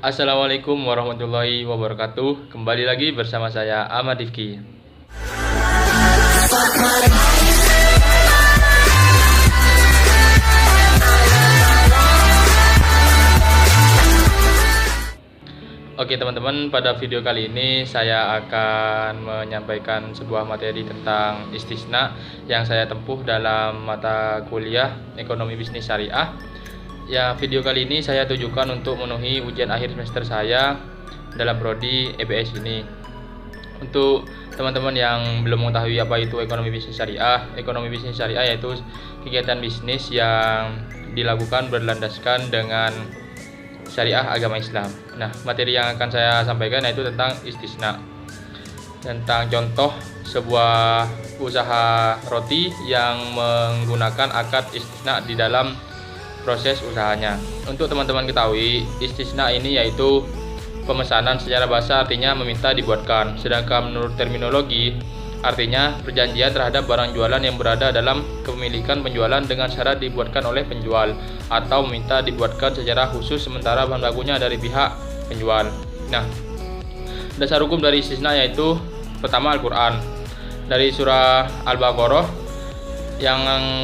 Assalamualaikum warahmatullahi wabarakatuh. Kembali lagi bersama saya Ahmad Rifki. Oke teman-teman, pada video kali ini saya akan menyampaikan sebuah materi tentang istisna yang saya tempuh dalam mata kuliah Ekonomi Bisnis Syariah. Ya, video kali ini saya tujukan untuk memenuhi ujian akhir semester saya dalam prodi EBS ini. Untuk teman-teman yang belum mengetahui apa itu ekonomi bisnis syariah yaitu kegiatan bisnis yang dilakukan berlandaskan dengan syariah agama Islam. Nah, materi yang akan saya sampaikan yaitu tentang istisna, tentang contoh sebuah usaha roti yang menggunakan akad istisna di dalam proses usahanya. Untuk teman-teman ketahui, istisna ini yaitu pemesanan secara bahasa artinya meminta dibuatkan, sedangkan menurut terminologi artinya perjanjian terhadap barang jualan yang berada dalam kepemilikan penjualan dengan syarat dibuatkan oleh penjual atau meminta dibuatkan secara khusus sementara bahan bakunya dari pihak penjual. Nah, dasar hukum dari istisna yaitu pertama Al-Quran dari surah Al-Baqarah yang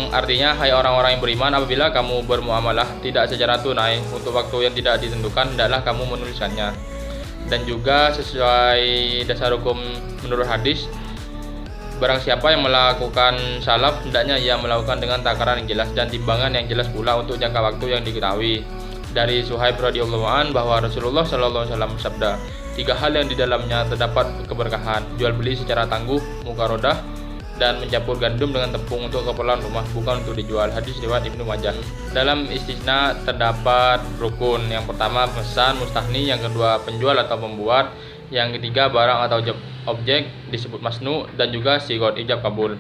artinya, hai orang-orang yang beriman, apabila kamu bermuamalah tidak secara tunai untuk waktu yang tidak ditentukan, hendaklah kamu menuliskannya. Dan juga sesuai dasar hukum menurut hadis, barang siapa yang melakukan salaf, hendaknya ia melakukan dengan takaran yang jelas dan timbangan yang jelas pula untuk jangka waktu yang diketahui. Dari Suhaib radhiyallahu anhu bahwa Rasulullah sallallahu alaihi wasallam bersabda, 3 hal yang di dalamnya terdapat keberkahan: jual beli secara tangguh, mukarodah, dan mencampur gandum dengan tepung untuk keperluan rumah, bukan untuk dijual. Hadis riwayat Ibnu Majah. Dalam istisna terdapat rukun. Yang pertama pemesan mustahni, yang kedua penjual atau pembuat, yang ketiga barang atau objek disebut masnu, dan juga sigot ijab kabul.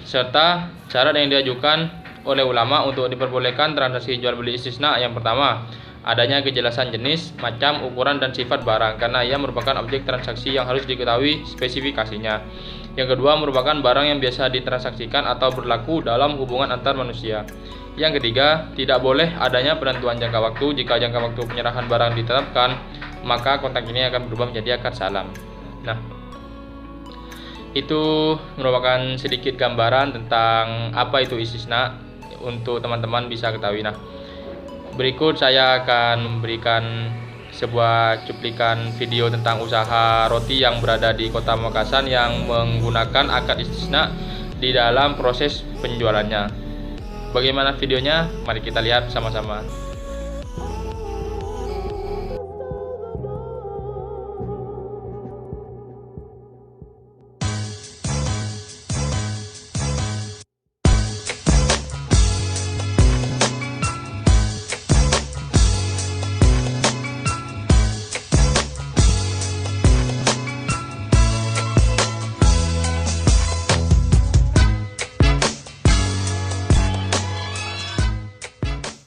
Serta syarat yang diajukan oleh ulama untuk diperbolehkan transaksi jual beli istisna. Yang pertama, adanya kejelasan jenis, macam, ukuran, dan sifat barang karena ia merupakan objek transaksi yang harus diketahui spesifikasinya. Yang kedua, merupakan barang yang biasa ditransaksikan atau berlaku dalam hubungan antar manusia. Yang ketiga, tidak boleh adanya penentuan jangka waktu. Jika jangka waktu penyerahan barang ditetapkan, maka kontrak ini akan berubah menjadi akad salam. Nah, itu merupakan sedikit gambaran tentang apa itu istisna untuk teman-teman bisa ketahui. Nah, berikut saya akan memberikan sebuah cuplikan video tentang usaha roti yang berada di Kota Makassar yang menggunakan akad istisna di dalam proses penjualannya. Bagaimana videonya? Mari kita lihat sama-sama.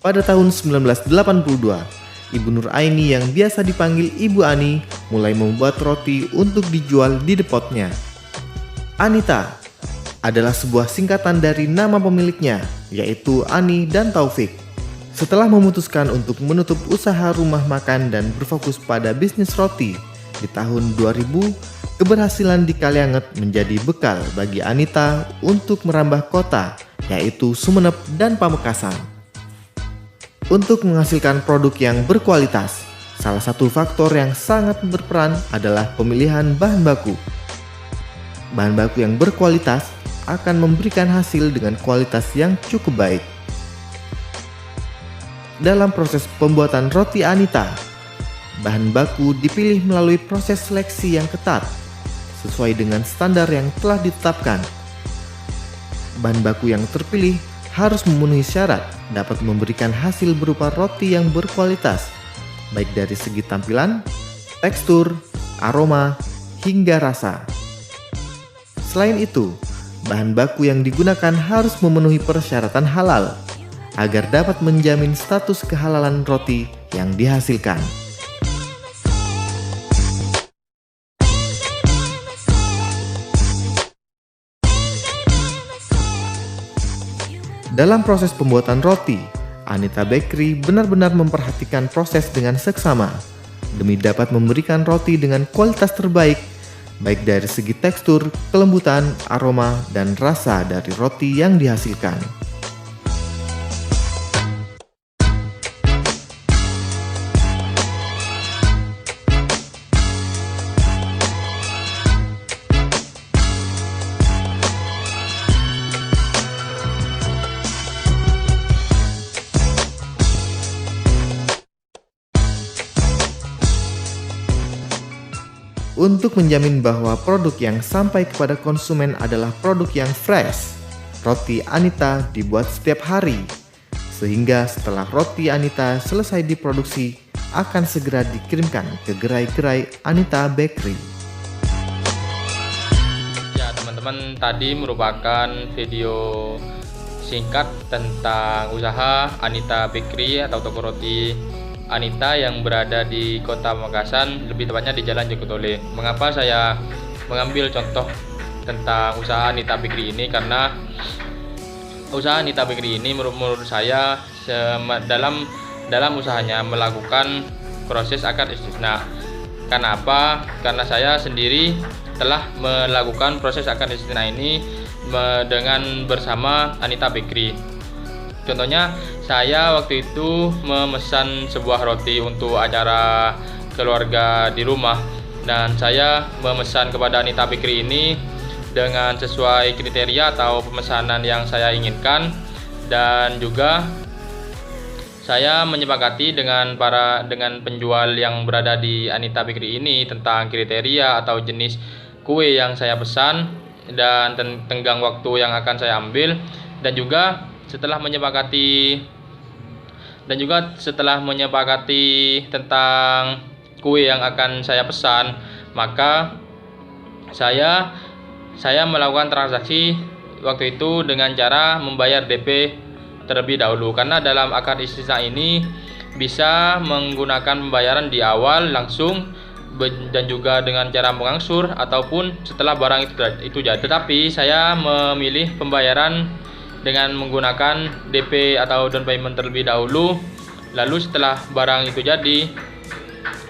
Pada tahun 1982, Ibu Nur Aini yang biasa dipanggil Ibu Ani mulai membuat roti untuk dijual di depotnya. Anita adalah sebuah singkatan dari nama pemiliknya, yaitu Ani dan Taufik. Setelah memutuskan untuk menutup usaha rumah makan dan berfokus pada bisnis roti, di tahun 2000, keberhasilan di Kalianget menjadi bekal bagi Anita untuk merambah kota, yaitu Sumeneb dan Pamekasan. Untuk menghasilkan produk yang berkualitas, salah satu faktor yang sangat berperan adalah pemilihan bahan baku. Bahan baku yang berkualitas akan memberikan hasil dengan kualitas yang cukup baik. Dalam proses pembuatan roti Anita, bahan baku dipilih melalui proses seleksi yang ketat, sesuai dengan standar yang telah ditetapkan. Bahan baku yang terpilih harus memenuhi syarat dapat memberikan hasil berupa roti yang berkualitas, baik dari segi tampilan, tekstur, aroma, hingga rasa. Selain itu, bahan baku yang digunakan harus memenuhi persyaratan halal, agar dapat menjamin status kehalalan roti yang dihasilkan. Dalam proses pembuatan roti, Anita Bakery benar-benar memperhatikan proses dengan seksama. demi dapat memberikan roti dengan kualitas terbaik, baik dari segi tekstur, kelembutan, aroma, dan rasa dari roti yang dihasilkan. Untuk menjamin bahwa produk yang sampai kepada konsumen adalah produk yang fresh, roti Anita dibuat setiap hari, sehingga setelah roti Anita selesai diproduksi, akan segera dikirimkan ke gerai-gerai Anita Bakery. Ya teman-teman, tadi merupakan video singkat tentang usaha Anita Bakery atau toko roti Anita yang berada di Kota Pamekasan, lebih tepatnya di Jalan Jogotole. Mengapa saya mengambil contoh tentang usaha Anita Bakery ini? Karena usaha Anita Bakery ini menurut saya dalam usahanya melakukan proses akad istisna. Kenapa? Karena saya sendiri telah melakukan proses akad istisna ini dengan bersama Anita Bakery. Contohnya, saya waktu itu memesan sebuah roti untuk acara keluarga di rumah, dan saya memesan kepada Anita Bakery ini dengan sesuai kriteria atau pemesanan yang saya inginkan, dan juga saya menyepakati dengan penjual yang berada di Anita Bakery ini tentang kriteria atau jenis kue yang saya pesan dan tenggang waktu yang akan saya ambil, dan juga setelah menyepakati tentang kue yang akan saya pesan, maka saya melakukan transaksi waktu itu dengan cara membayar DP terlebih dahulu, karena dalam akad istisna ini bisa menggunakan pembayaran di awal langsung dan juga dengan cara mengangsur ataupun setelah barang itu jadi. Tetapi saya memilih pembayaran dengan menggunakan DP atau down payment terlebih dahulu, lalu setelah barang itu jadi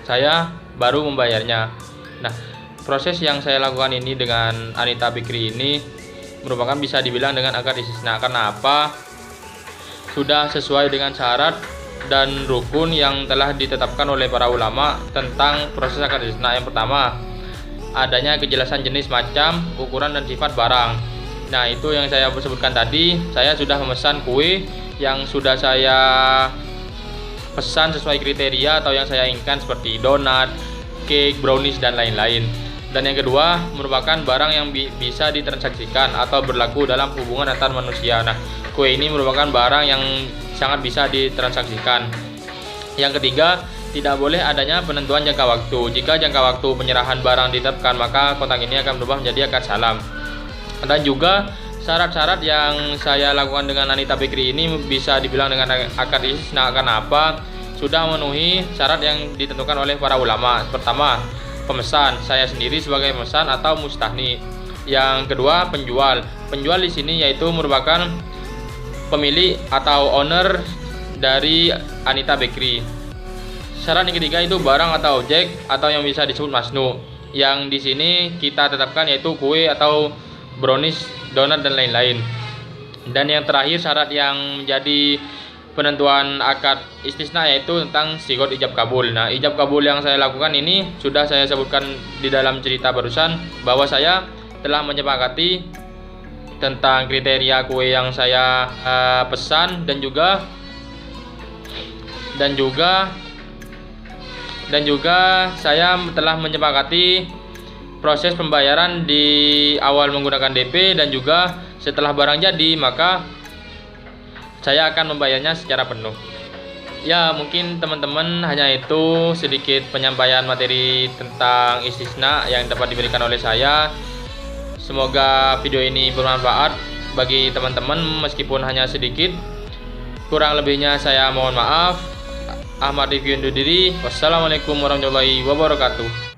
saya baru membayarnya. Nah, proses yang saya lakukan ini dengan Anita Bakery ini merupakan bisa dibilang dengan akad istisna. Karena apa? Sudah sesuai dengan syarat dan rukun yang telah ditetapkan oleh para ulama tentang proses akad istisna. Yang pertama, adanya kejelasan jenis, macam, ukuran, dan sifat barang. Nah, itu yang saya sebutkan tadi. Saya sudah memesan kue yang sudah saya pesan sesuai kriteria atau yang saya inginkan, seperti donat, cake, brownies, dan lain-lain. Dan yang kedua, merupakan barang yang bisa ditransaksikan atau berlaku dalam hubungan antar manusia. Nah, kue ini merupakan barang yang sangat bisa ditransaksikan. Yang ketiga, tidak boleh adanya penentuan jangka waktu. Jika jangka waktu penyerahan barang ditetapkan, maka kotak ini akan berubah menjadi akad salam. Dan juga syarat-syarat yang saya lakukan dengan Anita Bakery ini bisa dibilang dengan akad istisna. Karena apa? Sudah memenuhi syarat yang ditentukan oleh para ulama. Pertama, pemesan, saya sendiri sebagai pemesan atau mustahni. Yang kedua, penjual. Penjual di sini yaitu merupakan pemilik atau owner dari Anita Bakery. Syarat yang ketiga itu barang atau objek atau yang bisa disebut masnu. Yang di sini kita tetapkan yaitu kue atau brownies, donat, dan lain-lain. Dan yang terakhir, syarat yang menjadi penentuan akad istisna yaitu tentang sigot ijab kabul. Nah, ijab kabul yang saya lakukan ini sudah saya sebutkan di dalam cerita barusan, bahwa saya telah menyepakati tentang kriteria kue yang saya pesan, dan juga saya telah menyepakati proses pembayaran di awal menggunakan DP, dan juga setelah barang jadi maka saya akan membayarnya secara penuh. Ya, mungkin teman-teman hanya itu sedikit penyampaian materi tentang istisna yang dapat diberikan oleh saya. Semoga video ini bermanfaat bagi teman-teman meskipun hanya sedikit. Kurang lebihnya saya mohon maaf. Ahmad Review undur diri. Wassalamualaikum warahmatullahi wabarakatuh.